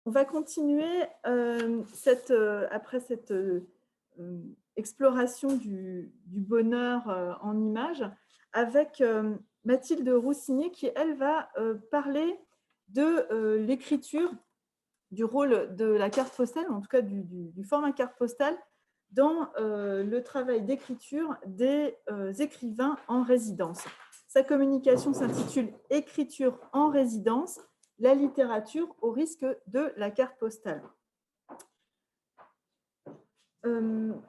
On va continuer après cette exploration du bonheur en images avec Mathilde Roussinier qui, elle, va parler de l'écriture, du rôle de la carte postale, en tout cas du format carte postale, dans le travail d'écriture des écrivains en résidence. Sa communication s'intitule « Écriture en résidence, la littérature au risque de la carte postale ».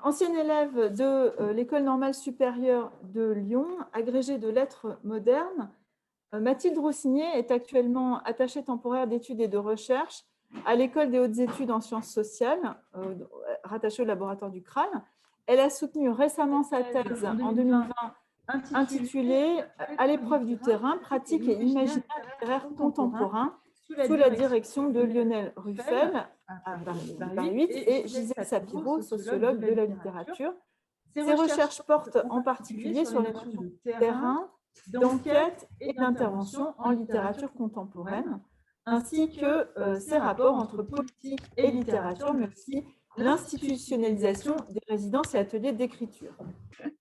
Ancienne élève de l'École normale supérieure de Lyon, agrégée de lettres modernes, Mathilde Roussinier est actuellement attachée temporaire d'études et de recherche à l'École des hautes études en sciences sociales, rattachée au laboratoire du crâne. Elle a soutenu récemment sa thèse en 2020 intitulée « À l'épreuve du terrain, pratique et imaginaire littéraire contemporain » sous la direction de Lionel Ruffel, à Paris 8, et Gisèle Sapiro, sociologue de la littérature. Ses recherches portent en particulier sur les notions de terrain, d'enquête et d'intervention en littérature contemporaine, ainsi que ses rapports entre politique et littérature, mais aussi l'institutionnalisation des résidences et ateliers d'écriture.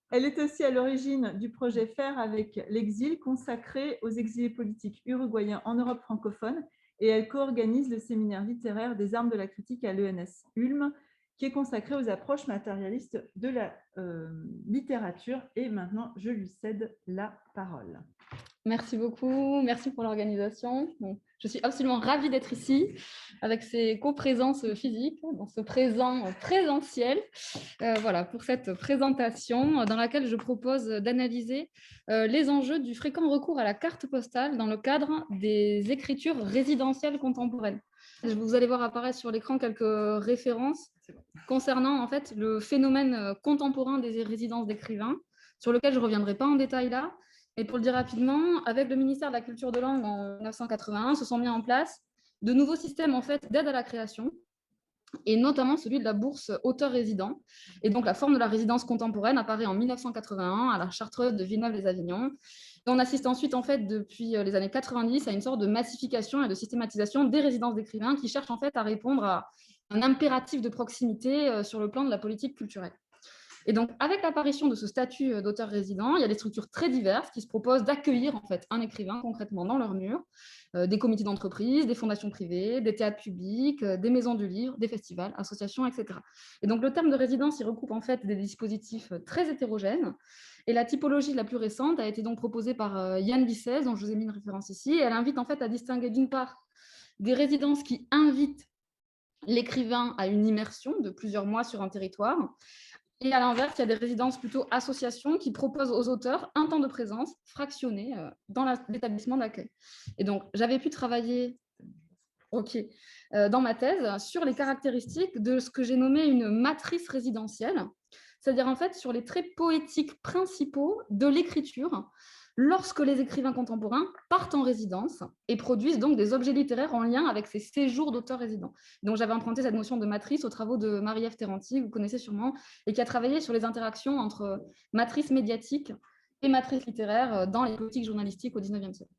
Elle est aussi à l'origine du projet Faire avec l'exil, consacré aux exilés politiques uruguayens en Europe francophone, et elle co-organise le séminaire littéraire des armes de la critique à l'ENS Ulm, qui est consacré aux approches matérialistes de la littérature. Et maintenant, je lui cède la parole. Merci beaucoup, merci pour l'organisation. Je suis absolument ravie d'être ici avec ces coprésences physiques, dans ce présent présentiel, voilà, pour cette présentation dans laquelle je propose d'analyser les enjeux du fréquent recours à la carte postale dans le cadre des écritures résidentielles contemporaines. Vous allez voir apparaître sur l'écran quelques références concernant en fait le phénomène contemporain des résidences d'écrivains, sur lequel je ne reviendrai pas en détail là. Et pour le dire rapidement, avec le ministère de la Culture de Langue en 1981, se sont mis en place de nouveaux systèmes en fait, d'aide à la création, et notamment celui de la bourse auteur-résident. Et donc, la forme de la résidence contemporaine apparaît en 1981 à la Chartreuse de Villeneuve-les-Avignon. Et on assiste ensuite, en fait, depuis les années 90, à une sorte de massification et de systématisation des résidences d'écrivains qui cherchent en fait à répondre à un impératif de proximité sur le plan de la politique culturelle. Et donc, avec l'apparition de ce statut d'auteur résident, il y a des structures très diverses qui se proposent d'accueillir en fait un écrivain concrètement dans leurs murs, des comités d'entreprise, des fondations privées, des théâtres publics, des maisons du livre, des festivals, associations, etc. Et donc, le terme de résidence, il recoupe en fait des dispositifs très hétérogènes. Et la typologie la plus récente a été donc proposée par Yann Bissès, dont je vous ai mis une référence ici. Et elle invite en fait à distinguer d'une part des résidences qui invitent l'écrivain à une immersion de plusieurs mois sur un territoire. Et à l'inverse, il y a des résidences plutôt associations qui proposent aux auteurs un temps de présence fractionné dans l'établissement d'accueil. Et donc, j'avais pu travailler dans ma thèse sur les caractéristiques de ce que j'ai nommé une matrice résidentielle, c'est-à-dire en fait sur les traits poétiques principaux de l'écriture lorsque les écrivains contemporains partent en résidence et produisent donc des objets littéraires en lien avec ces séjours d'auteurs résidents. Donc j'avais emprunté cette notion de matrice aux travaux de Marie-Ève Terranti, vous connaissez sûrement, et qui a travaillé sur les interactions entre matrice médiatique et matrice littéraire dans les politiques journalistiques au XIXe siècle.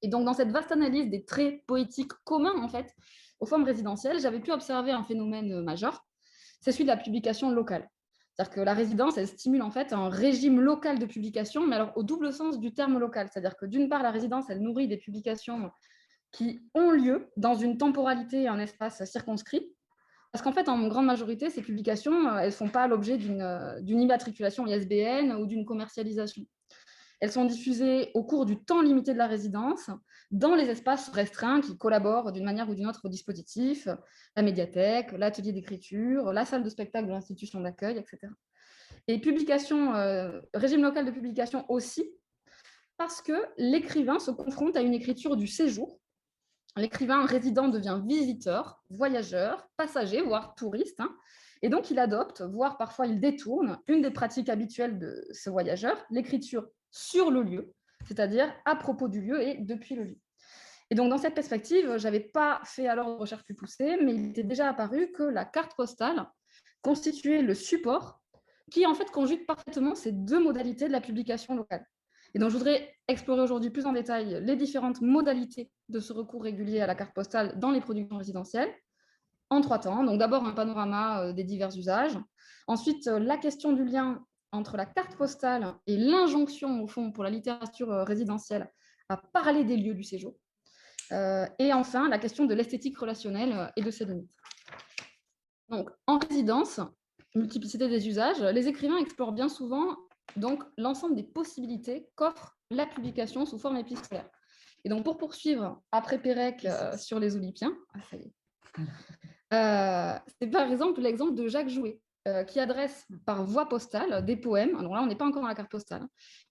Et donc dans cette vaste analyse des traits poétiques communs en fait aux formes résidentielles, j'avais pu observer un phénomène majeur, c'est celui de la publication locale. C'est-à-dire que la résidence, elle stimule en fait un régime local de publication, mais alors au double sens du terme local. C'est-à-dire que d'une part, la résidence, elle nourrit des publications qui ont lieu dans une temporalité et un espace circonscrit. Parce qu'en fait, en grande majorité, ces publications, elles ne font pas l'objet d'une immatriculation ISBN ou d'une commercialisation. Elles sont diffusées au cours du temps limité de la résidence, dans les espaces restreints qui collaborent d'une manière ou d'une autre au dispositif, la médiathèque, l'atelier d'écriture, la salle de spectacle de l'institution d'accueil, etc. Et régime local de publication aussi, parce que l'écrivain se confronte à une écriture du séjour. L'écrivain résident devient visiteur, voyageur, passager, voire touriste, et donc il adopte, voire parfois il détourne, une des pratiques habituelles de ce voyageur, l'écriture sur le lieu, c'est-à-dire à propos du lieu et depuis le lieu. Et donc, dans cette perspective, je n'avais pas fait alors de recherche plus poussée, mais il était déjà apparu que la carte postale constituait le support qui, en fait, conjugue parfaitement ces deux modalités de la publication locale. Et donc, je voudrais explorer aujourd'hui plus en détail les différentes modalités de ce recours régulier à la carte postale dans les productions résidentielles, en 3 temps. Donc, d'abord, un panorama des divers usages. Ensuite, la question du lien entre la carte postale et l'injonction, au fond, pour la littérature résidentielle à parler des lieux du séjour. Et enfin, la question de l'esthétique relationnelle et de ses limites. Donc, en résidence, multiplicité des usages, les écrivains explorent bien souvent donc l'ensemble des possibilités qu'offre la publication sous forme épistolaire. Et donc, pour poursuivre après Pérec sur les Oulipiens, ça y est. C'est par exemple l'exemple de Jacques Jouet, qui adresse par voie postale des poèmes, alors là on n'est pas encore dans la carte postale,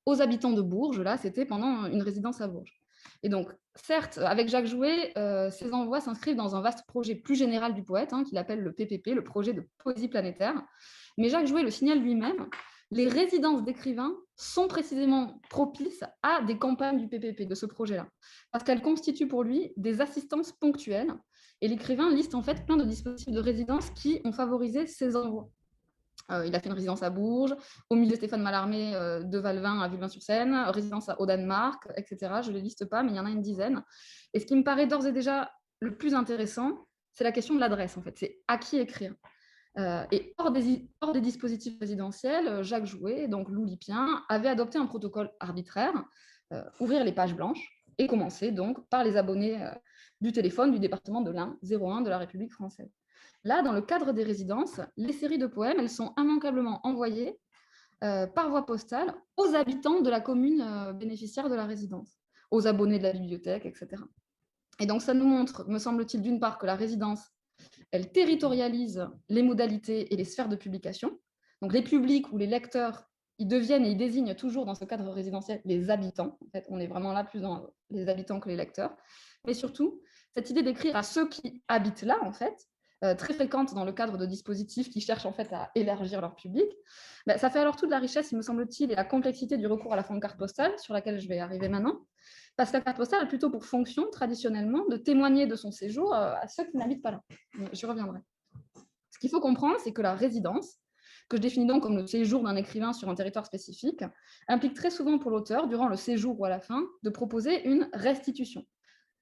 aux habitants de Bourges, là c'était pendant une résidence à Bourges. Et donc, certes, avec Jacques Jouet, ces envois s'inscrivent dans un vaste projet plus général du poète, qu'il appelle le PPP, le projet de poésie planétaire. Mais Jacques Jouet le signale lui-même, les résidences d'écrivains sont précisément propices à des campagnes du PPP, de ce projet-là, parce qu'elles constituent pour lui des assistances ponctuelles. Et l'écrivain liste en fait plein de dispositifs de résidence qui ont favorisé ces envois. Il a fait une résidence à Bourges, au musée Stéphane Mallarmé de Valvin à Vulvain-sur-Seine, résidence au Danemark, etc. Je ne les liste pas, mais il y en a une dizaine. Et ce qui me paraît d'ores et déjà le plus intéressant, c'est la question de l'adresse, en fait. C'est à qui écrire. Et hors des dispositifs résidentiels, Jacques Jouet, donc l'Oulipien, avait adopté un protocole arbitraire, ouvrir les pages blanches, et commencer donc par les abonnés du téléphone du département de l'Ain, 01 de la République française. Là, dans le cadre des résidences, les séries de poèmes, elles sont immanquablement envoyées par voie postale aux habitants de la commune bénéficiaire de la résidence, aux abonnés de la bibliothèque, etc. Et donc, ça nous montre, me semble-t-il, d'une part que la résidence, elle territorialise les modalités et les sphères de publication. Donc, les publics ou les lecteurs, ils deviennent et ils désignent toujours dans ce cadre résidentiel les habitants. En fait, on est vraiment là plus dans les habitants que les lecteurs. Mais surtout, cette idée d'écrire à ceux qui habitent là, en fait, très fréquente dans le cadre de dispositifs qui cherchent en fait à élargir leur public, ça fait alors toute la richesse, il me semble-t-il, et la complexité du recours à la forme carte postale, sur laquelle je vais arriver maintenant, parce que la carte postale a plutôt pour fonction, traditionnellement, de témoigner de son séjour à ceux qui n'habitent pas là. J'y reviendrai. Ce qu'il faut comprendre, c'est que la résidence, que je définis donc comme le séjour d'un écrivain sur un territoire spécifique, implique très souvent pour l'auteur, durant le séjour ou à la fin, de proposer une restitution.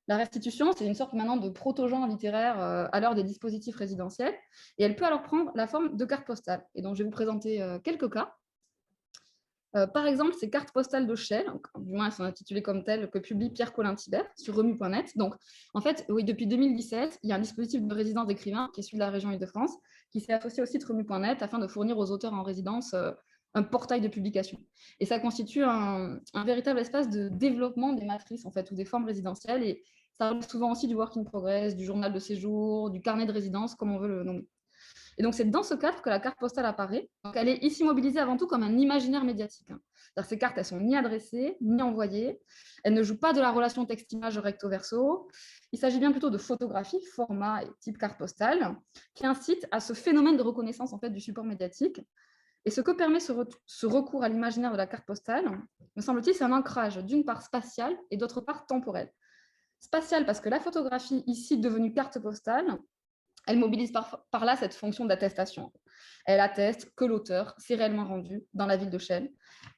La restitution, c'est une sorte maintenant de proto-genre littéraire à l'heure des dispositifs résidentiels, et elle peut alors prendre la forme de carte postale. Et donc, je vais vous présenter quelques cas. Par exemple, ces cartes postales de Chelles, du moins elles sont intitulées comme telles, que publie Pierre-Colin Thibert sur remue.net. Donc, en fait, oui, depuis 2017, il y a un dispositif de résidence d'écrivains qui est celui de la région Île-de-France, qui s'est associé au site remue.net afin de fournir aux auteurs en résidence un portail de publication. Et ça constitue un véritable espace de développement des matrices en fait, ou des formes résidentielles. Et ça relève souvent aussi du work in progress, du journal de séjour, du carnet de résidence, comme on veut le nommer. Et donc, c'est dans ce cadre que la carte postale apparaît. Donc, elle est ici mobilisée avant tout comme un imaginaire médiatique. Ces cartes, elles sont ni adressées, ni envoyées. Elles ne jouent pas de la relation texte-image recto-verso. Il s'agit bien plutôt de photographies, format et type carte postale, qui incitent à ce phénomène de reconnaissance en fait, du support médiatique. Et ce que permet ce recours à l'imaginaire de la carte postale, me semble-t-il, c'est un ancrage d'une part spatial et d'autre part temporel. Spatial parce que la photographie, ici devenue carte postale, elle mobilise par là cette fonction d'attestation. Elle atteste que l'auteur s'est réellement rendu dans la ville de Chelles.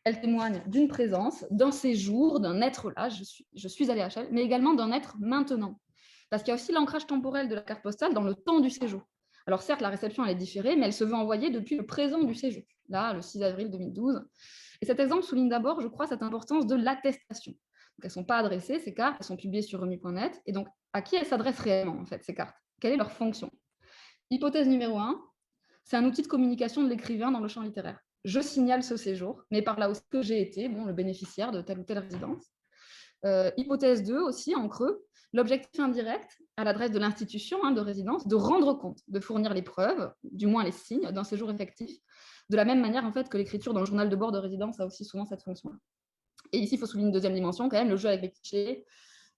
Elle témoigne d'une présence, d'un séjour, d'un être là, je suis allée à Chelles, mais également d'un être maintenant. Parce qu'il y a aussi l'ancrage temporel de la carte postale dans le temps du séjour. Alors certes, la réception elle est différée, mais elle se veut envoyer depuis le présent du séjour, là, le 6 avril 2012. Et cet exemple souligne d'abord, je crois, cette importance de l'attestation. Donc, elles ne sont pas adressées, ces cartes, elles sont publiées sur remue.net. Et donc, à qui elles s'adressent réellement, en fait, ces cartes? Quelle est leur fonction? Hypothèse numéro 1, c'est un outil de communication de l'écrivain dans le champ littéraire. Je signale ce séjour, mais par là aussi que j'ai été le bénéficiaire de telle ou telle résidence. Hypothèse 2 aussi, en creux, l'objectif indirect à l'adresse de l'institution de résidence de rendre compte, de fournir les preuves, du moins les signes d'un séjour effectif, de la même manière en fait, que l'écriture dans le journal de bord de résidence a aussi souvent cette fonction-là. Et ici, il faut souligner une deuxième dimension, quand même, le jeu avec les clichés.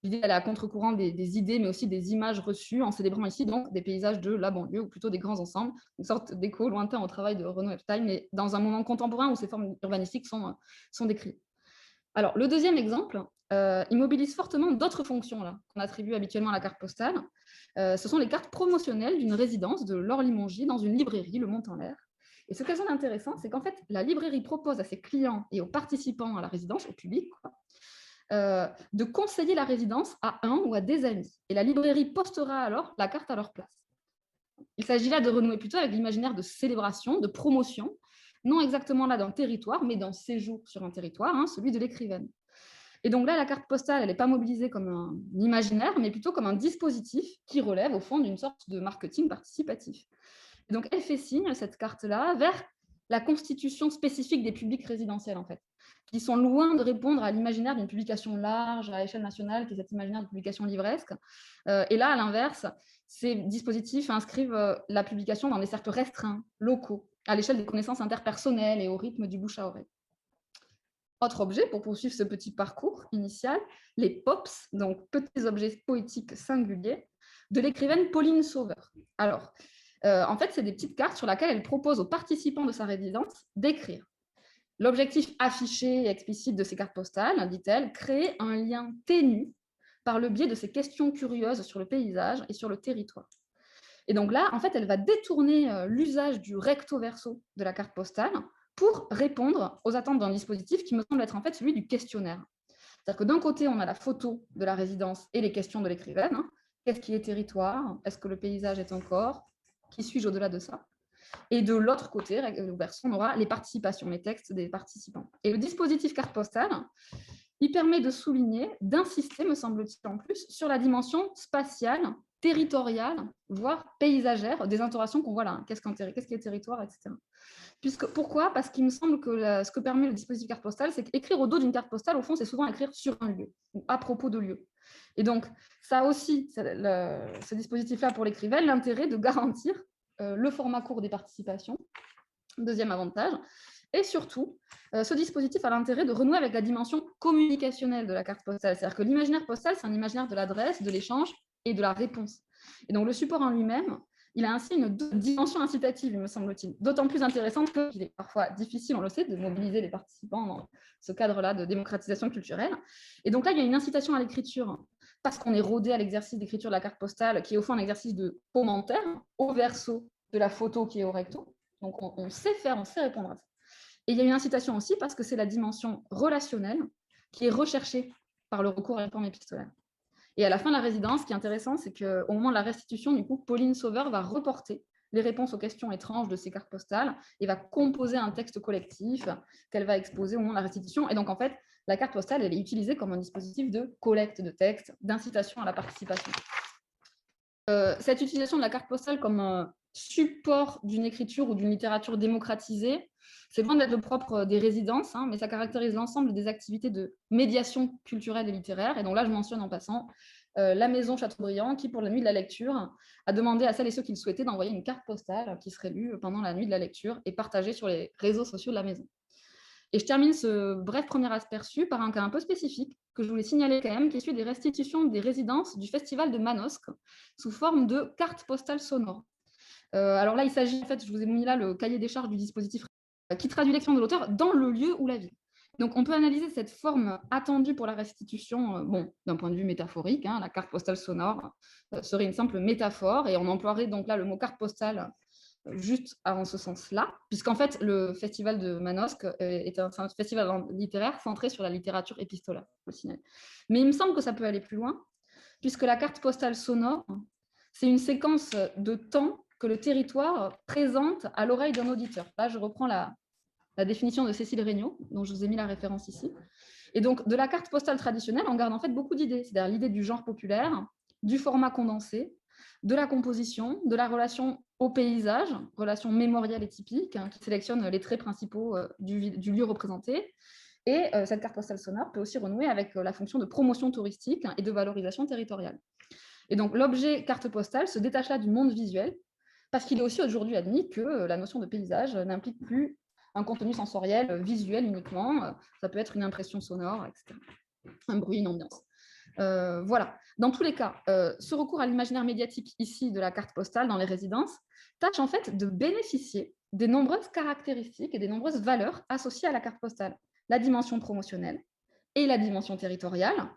L'idée, elle est à contre-courant des idées, mais aussi des images reçues, en célébrant ici donc des paysages de la banlieue, ou plutôt des grands ensembles, une sorte d'écho lointain au travail de Renaud Epstein, mais dans un moment contemporain où ces formes urbanistiques sont décrites. Alors, le deuxième exemple, il mobilise fortement d'autres fonctions qu'on attribue habituellement à la carte postale. Ce sont les cartes promotionnelles d'une résidence de Laure Limongy dans une librairie, Le Mont en l'air. Et ce qu'elles ont d'intéressant, c'est qu'en fait, la librairie propose à ses clients et aux participants à la résidence, au public, de conseiller la résidence à un ou à des amis. Et la librairie postera alors la carte à leur place. Il s'agit là de renouer plutôt avec l'imaginaire de célébration, de promotion, non exactement là d'un territoire, mais d'un séjour sur un territoire, celui de l'écrivaine. Et donc là, la carte postale, elle n'est pas mobilisée comme un imaginaire, mais plutôt comme un dispositif qui relève au fond d'une sorte de marketing participatif. Et donc, elle fait signe, cette carte-là, vers la constitution spécifique des publics résidentiels, en fait, qui sont loin de répondre à l'imaginaire d'une publication large à échelle nationale, qui est cet imaginaire de publication livresque. Et là, à l'inverse, ces dispositifs inscrivent la publication dans des cercles restreints, locaux, à l'échelle des connaissances interpersonnelles et au rythme du bouche à oreille. Autre objet, pour poursuivre ce petit parcours initial, les POPs, donc petits objets poétiques singuliers, de l'écrivaine Pauline Sauveur. Alors, en fait, c'est des petites cartes sur lesquelles elle propose aux participants de sa résidence d'écrire. L'objectif affiché et explicite de ces cartes postales, dit-elle, créer un lien ténu par le biais de ces questions curieuses sur le paysage et sur le territoire. Et donc là, en fait, elle va détourner l'usage du recto verso de la carte postale pour répondre aux attentes d'un dispositif qui me semble être en fait celui du questionnaire. C'est-à-dire que d'un côté, on a la photo de la résidence et les questions de l'écrivaine. Qu'est-ce qui est territoire? Est-ce que le paysage est un corps? Qui suis-je au-delà de ça? Et de l'autre côté, on aura les participations, les textes des participants. Et le dispositif carte postale, il permet de souligner, d'insister, me semble-t-il en plus, sur la dimension spatiale, territoriale, voire paysagère des interrogations qu'on voit là. Qu'est-ce qui est territoire, etc. Pourquoi? Parce qu'il me semble que ce que permet le dispositif carte postale, c'est qu'écrire au dos d'une carte postale, au fond, c'est souvent écrire sur un lieu, ou à propos de lieu. Et donc, ça a aussi, ce dispositif-là pour l'écrivain, l'intérêt de garantir le format court des participations, deuxième avantage. Et surtout, ce dispositif a l'intérêt de renouer avec la dimension communicationnelle de la carte postale. C'est-à-dire que l'imaginaire postal, c'est un imaginaire de l'adresse, de l'échange et de la réponse. Et donc, le support en lui-même, il a ainsi une dimension incitative, il me semble-t-il, d'autant plus intéressante qu'il est parfois difficile, on le sait, de mobiliser les participants dans ce cadre-là de démocratisation culturelle. Et donc là, il y a une incitation à l'écriture, parce qu'on est rodé à l'exercice d'écriture de la carte postale, qui est au fond un exercice de commentaire au verso de la photo qui est au recto. Donc on sait faire, on sait répondre à ça. Et il y a une incitation aussi parce que c'est la dimension relationnelle qui est recherchée par le recours à la forme épistolaire. Et à la fin de la résidence, ce qui est intéressant, c'est qu'au moment de la restitution, du coup, Pauline Sauveur va reporter les réponses aux questions étranges de ces cartes postales et va composer un texte collectif qu'elle va exposer au moment de la restitution. Et donc, en fait, la carte postale, elle est utilisée comme un dispositif de collecte de textes, d'incitation à la participation. Cette utilisation de la carte postale comme un support d'une écriture ou d'une littérature démocratisée, c'est loin d'être le propre des résidences, mais ça caractérise l'ensemble des activités de médiation culturelle et littéraire. Et donc là, je mentionne en passant la Maison Chateaubriand, qui, pour la nuit de la lecture, a demandé à celles et ceux qui le souhaitaient d'envoyer une carte postale qui serait lue pendant la nuit de la lecture et partagée sur les réseaux sociaux de la maison. Et je termine ce bref premier aperçu par un cas un peu spécifique que je voulais signaler quand même, qui est celui des restitutions des résidences du Festival de Manosque sous forme de cartes postales sonores. Alors là, il s'agit, en fait, je vous ai mis là le cahier des charges du dispositif qui traduit l'expérience de l'auteur dans le lieu où la vie. Donc, on peut analyser cette forme attendue pour la restitution, d'un point de vue métaphorique. La carte postale sonore serait une simple métaphore, et on emploierait donc là le mot carte postale juste en ce sens-là, puisqu'en fait, le festival de Manosque est un festival littéraire centré sur la littérature épistolaire. Mais il me semble que ça peut aller plus loin, puisque la carte postale sonore, c'est une séquence de temps que le territoire présente à l'oreille d'un auditeur. Là, je reprends la définition de Cécile Regnault, dont je vous ai mis la référence ici. Et donc, de la carte postale traditionnelle, on garde en fait beaucoup d'idées, c'est-à-dire l'idée du genre populaire, du format condensé, de la composition, de la relation au paysage, relation mémorielle et typique, qui sélectionne les traits principaux du lieu représenté. Et cette carte postale sonore peut aussi renouer avec la fonction de promotion touristique et de valorisation territoriale. Et donc, l'objet carte postale se détache là du monde visuel, parce qu'il est aussi aujourd'hui admis que la notion de paysage n'implique plus un contenu sensoriel, visuel uniquement. Ça peut être une impression sonore, etc. Un bruit, une ambiance. Voilà. Dans tous les cas, ce recours à l'imaginaire médiatique ici de la carte postale dans les résidences tâche en fait de bénéficier des nombreuses caractéristiques et des nombreuses valeurs associées à la carte postale. La dimension promotionnelle et la dimension territoriale,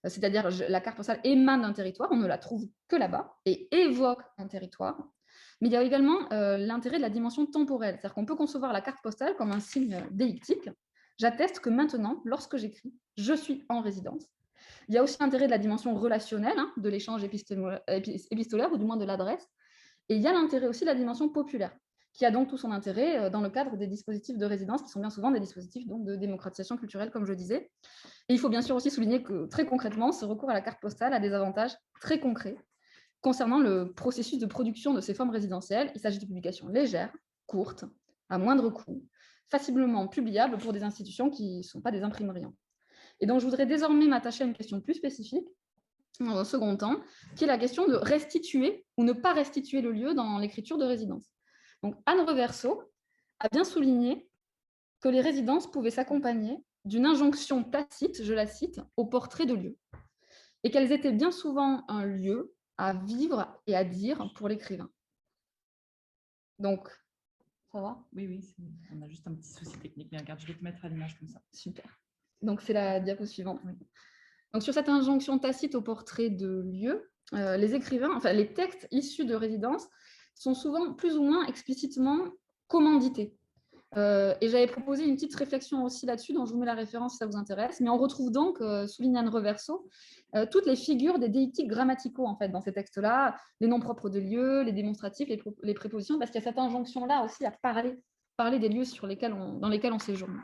c'est-à-dire la carte postale émane d'un territoire, on ne la trouve que là-bas, et évoque un territoire. Mais il y a également l'intérêt de la dimension temporelle. C'est-à-dire qu'on peut concevoir la carte postale comme un signe déictique. J'atteste que maintenant, lorsque j'écris, je suis en résidence. Il y a aussi l'intérêt de la dimension relationnelle, hein, de l'échange épistolaire, ou du moins de l'adresse. Et il y a l'intérêt aussi de la dimension populaire, qui a donc tout son intérêt dans le cadre des dispositifs de résidence, qui sont bien souvent des dispositifs donc, de démocratisation culturelle, comme je disais. Et il faut bien sûr aussi souligner que, très concrètement, ce recours à la carte postale a des avantages très concrets concernant le processus de production de ces formes résidentielles. Il s'agit de publications légères, courtes, à moindre coût, facilement publiables pour des institutions qui ne sont pas des imprimeries. Et donc, je voudrais désormais m'attacher à une question plus spécifique, au second temps, qui est la question de restituer ou ne pas restituer le lieu dans l'écriture de résidence. Donc, Anne Reverso a bien souligné que les résidences pouvaient s'accompagner d'une injonction tacite, je la cite, au portrait de lieu, et qu'elles étaient bien souvent un lieu à vivre et à dire pour l'écrivain. Donc, ça va? Oui, oui, on a juste un petit souci technique, mais regarde, je vais te mettre à l'image comme ça. Super. Donc, c'est la diapo suivante. Oui. Donc, sur cette injonction tacite au portrait de lieu, les écrivains, enfin, les textes issus de résidence sont souvent plus ou moins explicitement commandités. Et j'avais proposé une petite réflexion aussi là-dessus, dont je vous mets la référence si ça vous intéresse. Mais on retrouve donc, souligne Anne Reverso, toutes les figures des déictiques grammaticaux en fait, dans ces textes-là, les noms propres de lieux, les démonstratifs, les prépositions, parce qu'il y a cette injonction-là aussi à parler des lieux dans lesquels on séjourne.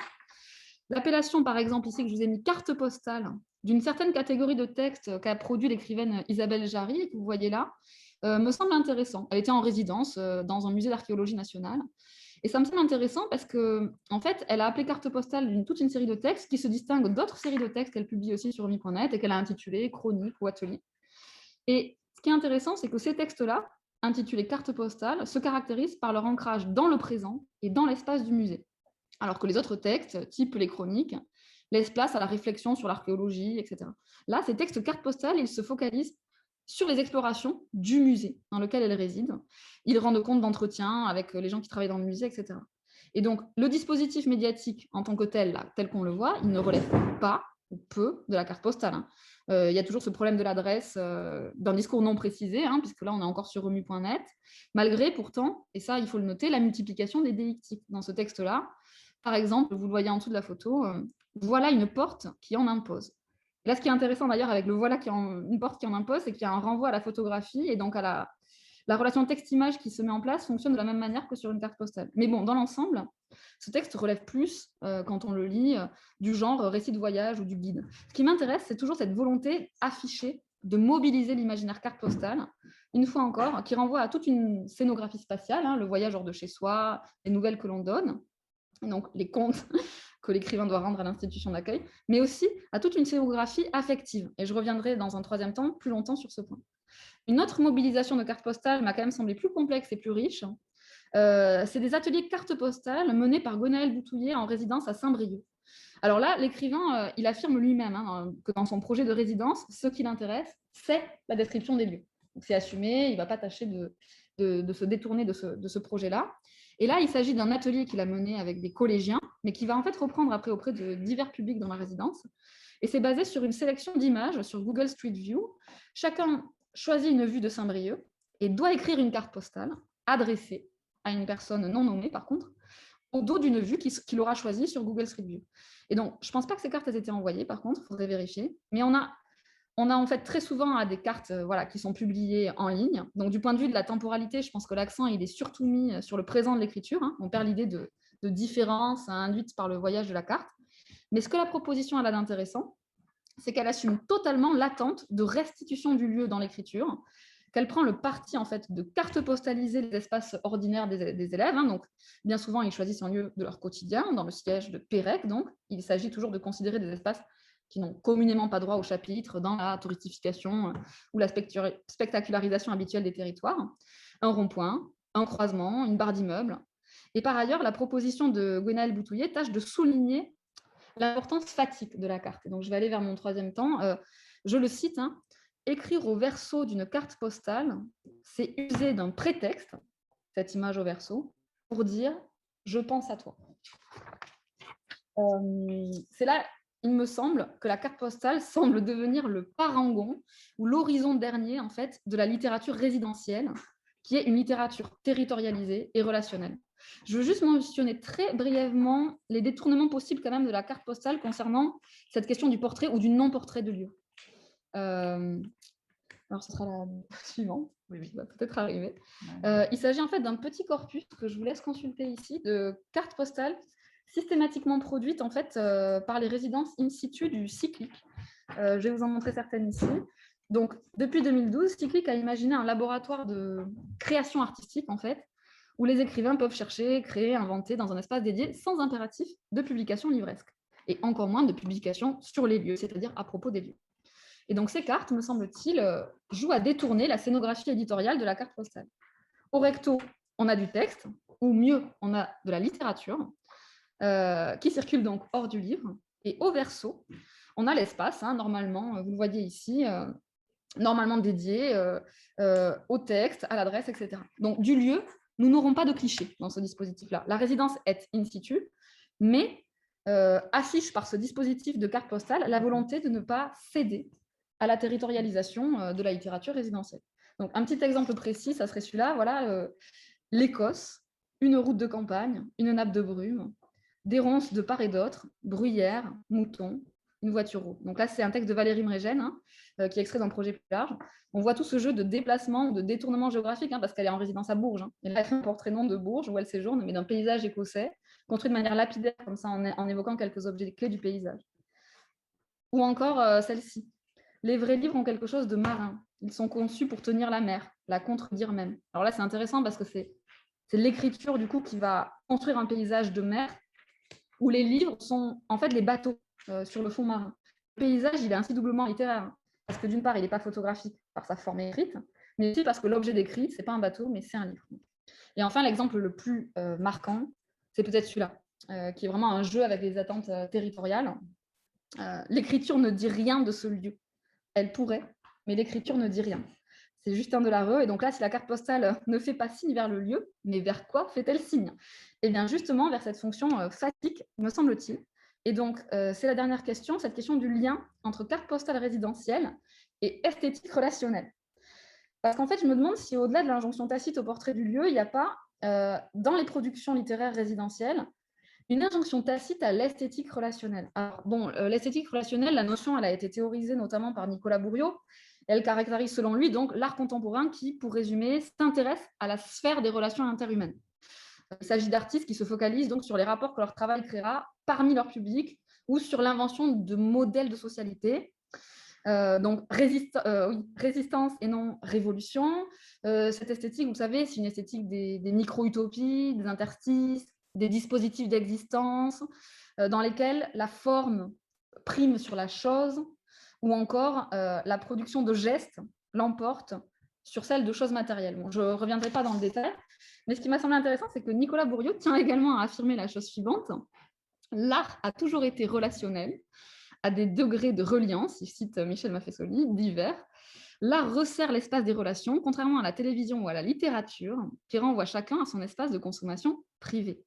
L'appellation, par exemple, ici que je vous ai mis carte postale, d'une certaine catégorie de textes qu'a produit l'écrivaine Isabelle Jarry, que vous voyez là, me semble intéressant. Elle était en résidence dans un musée d'archéologie nationale. Et ça me semble intéressant parce qu'en fait, elle a appelé carte postale toute une série de textes qui se distinguent d'autres séries de textes qu'elle publie aussi sur mi.net et qu'elle a intitulées Chroniques ou Ateliers. Et ce qui est intéressant, c'est que ces textes-là, intitulés carte postale, se caractérisent par leur ancrage dans le présent et dans l'espace du musée. Alors que les autres textes, type les chroniques, laissent place à la réflexion sur l'archéologie, etc. Là, ces textes carte postale, ils se focalisent sur les explorations du musée dans lequel elle réside. Ils rendent compte d'entretiens avec les gens qui travaillent dans le musée, etc. Et donc, le dispositif médiatique en tant que tel, là, tel qu'on le voit, il ne relève pas ou peu de la carte postale. Hein. Il y a toujours ce problème de l'adresse d'un discours non précisé, hein, puisque là, on est encore sur remu.net, malgré pourtant, et ça, il faut le noter, la multiplication des déictiques dans ce texte-là. Par exemple, vous le voyez en dessous de la photo, voilà une porte qui en impose. Et là, ce qui est intéressant d'ailleurs avec le voilà une porte qui en impose, c'est qu'il y a un renvoi à la photographie et donc à la relation texte-image qui se met en place fonctionne de la même manière que sur une carte postale. Mais bon, dans l'ensemble, ce texte relève plus, quand on le lit, du genre récit de voyage ou du guide. Ce qui m'intéresse, c'est toujours cette volonté affichée de mobiliser l'imaginaire carte postale, une fois encore, qui renvoie à toute une scénographie spatiale, hein, le voyage hors de chez soi, les nouvelles que l'on donne, donc les comptes que l'écrivain doit rendre à l'institution d'accueil, mais aussi à toute une scénographie affective. Et je reviendrai dans un troisième temps plus longtemps sur ce point. Une autre mobilisation de cartes postales m'a quand même semblé plus complexe et plus riche. C'est des ateliers cartes postales menés par Gwenaël Boutouillet en résidence à Saint-Brieuc. Alors là, l'écrivain, il affirme lui-même hein, que dans son projet de résidence, ce qui l'intéresse, c'est la description des lieux. C'est assumé, il ne va pas tâcher de se détourner de ce projet-là. Et là, il s'agit d'un atelier qu'il a mené avec des collégiens, mais qui va en fait reprendre après auprès de divers publics dans la résidence. Et c'est basé sur une sélection d'images sur Google Street View. Chacun choisit une vue de Saint-Brieuc et doit écrire une carte postale adressée à une personne non nommée, par contre, au dos d'une vue qu'il aura choisie sur Google Street View. Et donc, je ne pense pas que ces cartes aient été envoyées, par contre, il faudrait vérifier. Mais on a en fait très souvent des cartes qui sont publiées en ligne. Donc, du point de vue de la temporalité, je pense que l'accent il est surtout mis sur le présent de l'écriture. Hein. On perd l'idée de différence induite par le voyage de la carte. Mais ce que la proposition a d'intéressant, c'est qu'elle assume totalement l'attente de restitution du lieu dans l'écriture, qu'elle prend le parti en fait de carte postaliser les espaces ordinaires des élèves. Hein. Donc, bien souvent, ils choisissent un lieu de leur quotidien, dans le siège de Pérec. Donc, il s'agit toujours de considérer des espaces qui n'ont communément pas droit au chapitre dans la touristification ou la spectacularisation habituelle des territoires. Un rond-point, un croisement, une barre d'immeuble. Et par ailleurs, la proposition de Gwenaël Boutouillet tâche de souligner l'importance fatigue de la carte. Et donc, je vais aller vers mon troisième temps. Je le cite, hein, écrire au verso d'une carte postale, c'est user d'un prétexte, cette image au verso, pour dire « je pense à toi ». C'est là, il me semble, que la carte postale semble devenir le parangon ou l'horizon dernier, en fait, de la littérature résidentielle, qui est une littérature territorialisée et relationnelle. Je veux juste mentionner très brièvement les détournements possibles quand même de la carte postale concernant cette question du portrait ou du non-portrait de lieu. Alors, ce sera la suivante, qui va peut-être arriver. Il s'agit en fait d'un petit corpus que je vous laisse consulter ici, de cartes postales systématiquement produites en fait par les résidences in situ du Cyclic. Je vais vous en montrer certaines ici. Donc, depuis 2012, Cyclic a imaginé un laboratoire de création artistique en fait, où les écrivains peuvent chercher, créer, inventer dans un espace dédié sans impératif de publication livresque, et encore moins de publication sur les lieux, c'est-à-dire à propos des lieux. Et donc, ces cartes, me semble-t-il, jouent à détourner la scénographie éditoriale de la carte postale. Au recto, on a du texte, ou mieux, on a de la littérature, qui circule donc hors du livre. Et au verso, on a l'espace, normalement, vous le voyez ici, normalement dédié au texte, à l'adresse, etc. Donc, du lieu, nous n'aurons pas de cliché dans ce dispositif-là. La résidence est in situ, mais affiche par ce dispositif de carte postale la volonté de ne pas céder à la territorialisation de la littérature résidentielle. Donc, un petit exemple précis, ça serait celui-là, voilà, l'Écosse, une route de campagne, une nappe de brume, des ronces de part et d'autre, bruyères, moutons, une voiture rouge. Donc là, c'est un texte de Valérie Mregen, qui est extrait d'un projet plus large. On voit tout ce jeu de déplacement, de détournement géographique, parce qu'elle est en résidence à Bourges. Elle a écrit un portrait non de Bourges, où elle séjourne, mais d'un paysage écossais, construit de manière lapidaire, comme ça, en évoquant quelques objets clés du paysage. Ou encore celle-ci. Les vrais livres ont quelque chose de marin. Ils sont conçus pour tenir la mer, la contredire même. Alors là, c'est intéressant parce que c'est l'écriture, du coup, qui va construire un paysage de mer où les livres sont en fait les bateaux sur le fond marin. Le paysage, il est ainsi doublement littéraire, parce que d'une part, il n'est pas photographique par sa forme écrite, mais aussi parce que l'objet décrit, ce n'est pas un bateau, mais c'est un livre. Et enfin, l'exemple le plus marquant, c'est peut-être celui-là, qui est vraiment un jeu avec les attentes territoriales. L'écriture ne dit rien de ce lieu. Elle pourrait, mais l'écriture ne dit rien. C'est Justin Delarue. Et donc là, si la carte postale ne fait pas signe vers le lieu, mais vers quoi fait-elle signe? Eh bien, justement, vers cette fonction fatigue, me semble-t-il. Et donc, c'est la dernière question, cette question du lien entre carte postale résidentielle et esthétique relationnelle. Parce qu'en fait, je me demande si, au-delà de l'injonction tacite au portrait du lieu, il n'y a pas, dans les productions littéraires résidentielles, une injonction tacite à l'esthétique relationnelle. Alors, bon, l'esthétique relationnelle, la notion, elle a été théorisée notamment par Nicolas Bourriaud. Elle caractérise, selon lui, donc l'art contemporain qui, pour résumer, s'intéresse à la sphère des relations interhumaines. Il s'agit d'artistes qui se focalisent donc sur les rapports que leur travail créera parmi leur public ou sur l'invention de modèles de socialité. Donc, résistance et non révolution. Cette esthétique, vous savez, c'est une esthétique des micro-utopies, des interstices, des dispositifs d'existence dans lesquels la forme prime sur la chose ou encore la production de gestes l'emporte sur celle de choses matérielles. Bon, je ne reviendrai pas dans le détail, mais ce qui m'a semblé intéressant, c'est que Nicolas Bourriaud tient également à affirmer la chose suivante. L'art a toujours été relationnel, à des degrés de reliance, il cite Michel Maffesoli, divers. L'art resserre l'espace des relations, contrairement à la télévision ou à la littérature, qui renvoie chacun à son espace de consommation privé.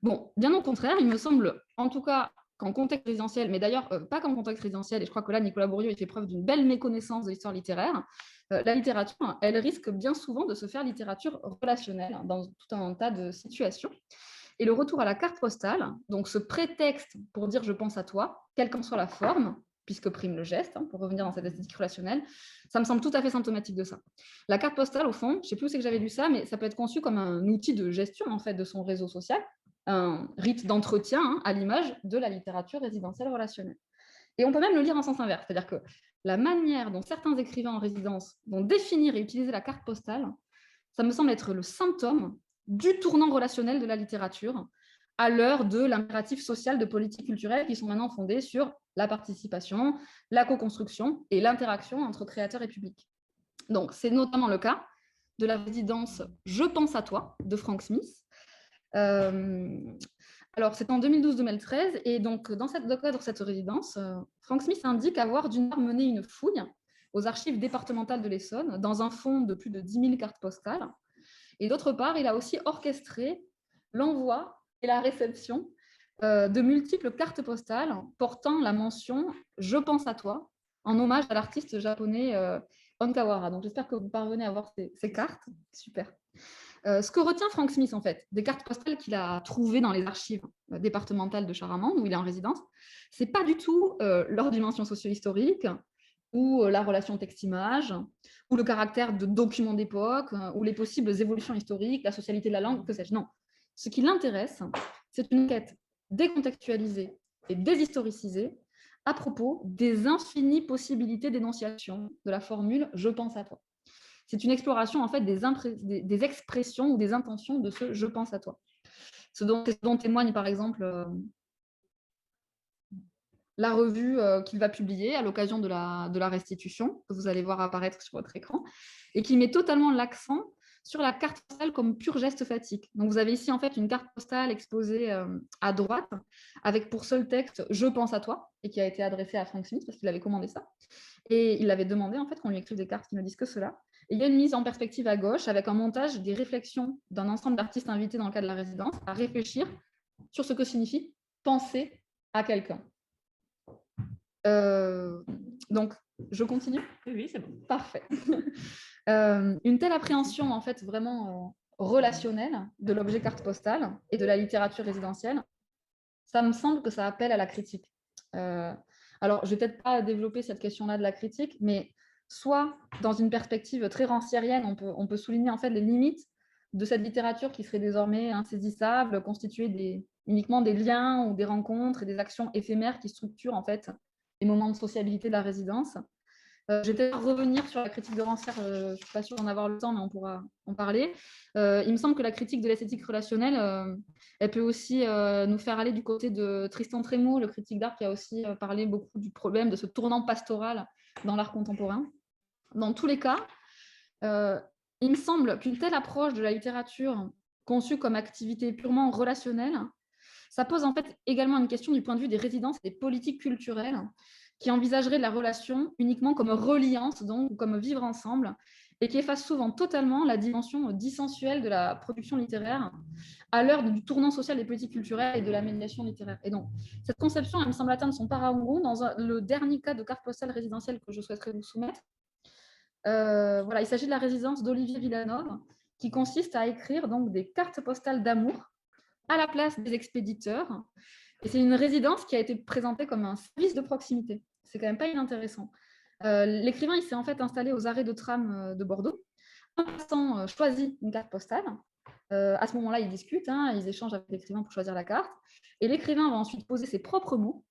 Bon, bien au contraire, il me semble, en tout cas, qu'en contexte résidentiel, mais d'ailleurs pas qu'en contexte résidentiel, et je crois que là, Nicolas Bourriaud il fait preuve d'une belle méconnaissance de l'histoire littéraire, la littérature, elle risque bien souvent de se faire littérature relationnelle dans tout un tas de situations. Et le retour à la carte postale, donc ce prétexte pour dire « je pense à toi », quelle qu'en soit la forme, puisque prime le geste, pour revenir dans cette esthétique relationnelle, ça me semble tout à fait symptomatique de ça. La carte postale, au fond, je ne sais plus où c'est que j'avais lu ça, mais ça peut être conçu comme un outil de gestion en fait, de son réseau social, un rite d'entretien à l'image de la littérature résidentielle relationnelle. Et on peut même le lire en sens inverse, c'est-à-dire que la manière dont certains écrivains en résidence vont définir et utiliser la carte postale, ça me semble être le symptôme du tournant relationnel de la littérature à l'heure de l'impératif social de politique culturelle qui sont maintenant fondés sur la participation, la co-construction et l'interaction entre créateurs et public. Donc, c'est notamment le cas de la résidence « Je pense à toi » de Frank Smith. Alors, c'est en 2012-2013, et donc, dans le cadre de cette résidence, Frank Smith indique avoir d'une part mené une fouille aux archives départementales de l'Essonne, dans un fonds de plus de 10 000 cartes postales, et d'autre part, il a aussi orchestré l'envoi et la réception de multiples cartes postales portant la mention « Je pense à toi », en hommage à l'artiste japonais Onkawara. Donc, j'espère que vous parvenez à voir ces cartes. Super. Ce que retient Frank Smith, en fait, des cartes postales qu'il a trouvées dans les archives départementales de Charamande, où il est en résidence, c'est pas du tout leur dimension socio-historique ou la relation texte-image, ou le caractère de document d'époque, ou les possibles évolutions historiques, la socialité de la langue, que sais-je. Non. Ce qui l'intéresse, c'est une quête décontextualisée et déshistoricisée à propos des infinies possibilités d'énonciation de la formule « je pense à toi ». C'est une exploration en fait des expressions ou des intentions de ce « je pense à toi ». Ce dont témoigne par exemple la revue qu'il va publier à l'occasion de la restitution, que vous allez voir apparaître sur votre écran, et qui met totalement l'accent sur la carte postale comme pur geste fatigue. Donc vous avez ici en fait une carte postale exposée à droite, avec pour seul texte « je pense à toi », et qui a été adressée à Frank Smith parce qu'il avait commandé ça. Et il avait demandé en fait qu'on lui écrive des cartes qui ne disent que cela. Et il y a une mise en perspective à gauche avec un montage des réflexions d'un ensemble d'artistes invités dans le cadre de la résidence à réfléchir sur ce que signifie penser à quelqu'un. Donc, je continue? Oui, c'est bon. Parfait. Une telle appréhension en fait vraiment relationnelle de l'objet carte postale et de la littérature résidentielle, ça me semble que ça appelle à la critique. Alors, je ne vais peut-être pas développer cette question-là de la critique, mais soit dans une perspective très ranciérienne, on peut souligner en fait les limites de cette littérature qui serait désormais insaisissable, constituée uniquement des liens ou des rencontres et des actions éphémères qui structurent en fait les moments de sociabilité de la résidence. Je vais peut-être revenir sur la critique de Rancière, je ne suis pas sûre d'en avoir le temps, mais on pourra en parler. Il me semble que la critique de l'esthétique relationnelle, elle peut aussi nous faire aller du côté de Tristan Trémaux, le critique d'art, qui a aussi parlé beaucoup du problème de ce tournant pastoral dans l'art contemporain. Dans tous les cas, il me semble qu'une telle approche de la littérature conçue comme activité purement relationnelle, ça pose en fait également une question du point de vue des résidences et des politiques culturelles qui envisageraient la relation uniquement comme reliance, donc comme vivre ensemble, et qui efface souvent totalement la dimension dissensuelle de la production littéraire à l'heure du tournant social des politiques culturelles et de la médiation littéraire. Et donc, cette conception, elle me semble atteindre son paragon dans le dernier cas de carte postale résidentielle que je souhaiterais vous soumettre. Voilà, il s'agit de la résidence d'Olivier Villanov, qui consiste à écrire donc des cartes postales d'amour à la place des expéditeurs. Et c'est une résidence qui a été présentée comme un service de proximité. C'est quand même pas inintéressant. L'écrivain, il s'est en fait installé aux arrêts de tram de Bordeaux. Un passant choisit une carte postale. À ce moment-là, ils discutent, ils échangent avec l'écrivain pour choisir la carte. Et l'écrivain va ensuite poser ses propres mots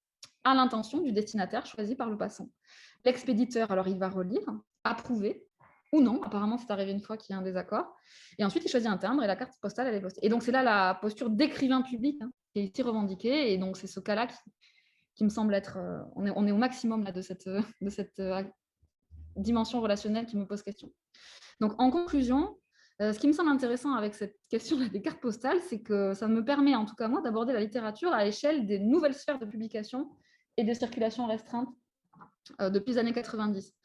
à l'intention du destinataire choisi par le passant. L'expéditeur, alors, il va relire, approuver, ou non. Apparemment, c'est arrivé une fois qu'il y a un désaccord. Et ensuite, il choisit un timbre et la carte postale, elle est postée. Et donc, c'est là la posture d'écrivain public qui est ici revendiquée. Et donc, c'est ce cas-là qui me semble être... on est au maximum là, de cette dimension relationnelle qui me pose question. Donc, en conclusion, ce qui me semble intéressant avec cette question des cartes postales, c'est que ça me permet, en tout cas moi, d'aborder la littérature à l'échelle des nouvelles sphères de publication et de circulation restreinte depuis les années 90.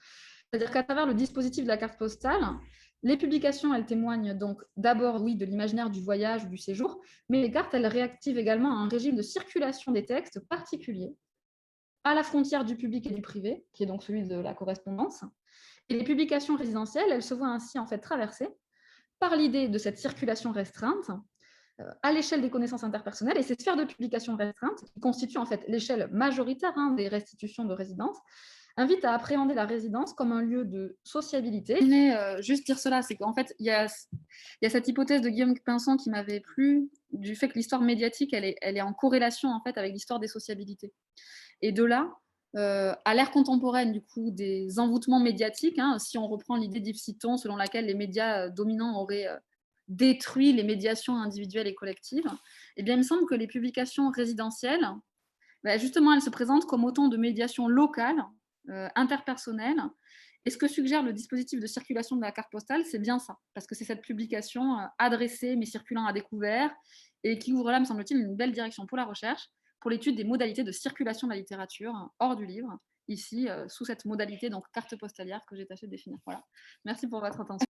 C'est-à-dire qu'à travers le dispositif de la carte postale, les publications, elles témoignent donc d'abord, oui, de l'imaginaire du voyage ou du séjour, mais les cartes, elles réactivent également un régime de circulation des textes particulier à la frontière du public et du privé, qui est donc celui de la correspondance. Et les publications résidentielles, elles se voient ainsi en fait traversées par l'idée de cette circulation restreinte à l'échelle des connaissances interpersonnelles, et ces sphères de publication restreintes, qui constituent en fait l'échelle majoritaire des restitutions de résidence, invite à appréhender la résidence comme un lieu de sociabilité. Je voulais juste dire cela, c'est qu'en fait, il y a cette hypothèse de Guillaume Pinson qui m'avait plu, du fait que l'histoire médiatique, elle est en corrélation en fait avec l'histoire des sociabilités. Et de là, à l'ère contemporaine du coup des envoûtements médiatiques, si on reprend l'idée d'Yves Citon, selon laquelle les médias dominants auraient détruit les médiations individuelles et collectives, eh bien, il me semble que les publications résidentielles, justement, elles se présentent comme autant de médiations locales, interpersonnelles. Et ce que suggère le dispositif de circulation de la carte postale, c'est bien ça, parce que c'est cette publication adressée mais circulant à découvert et qui ouvre là, me semble-t-il, une belle direction pour la recherche, pour l'étude des modalités de circulation de la littérature hors du livre, ici, sous cette modalité donc carte postalière que j'ai tâché de définir. Voilà. Merci pour votre attention.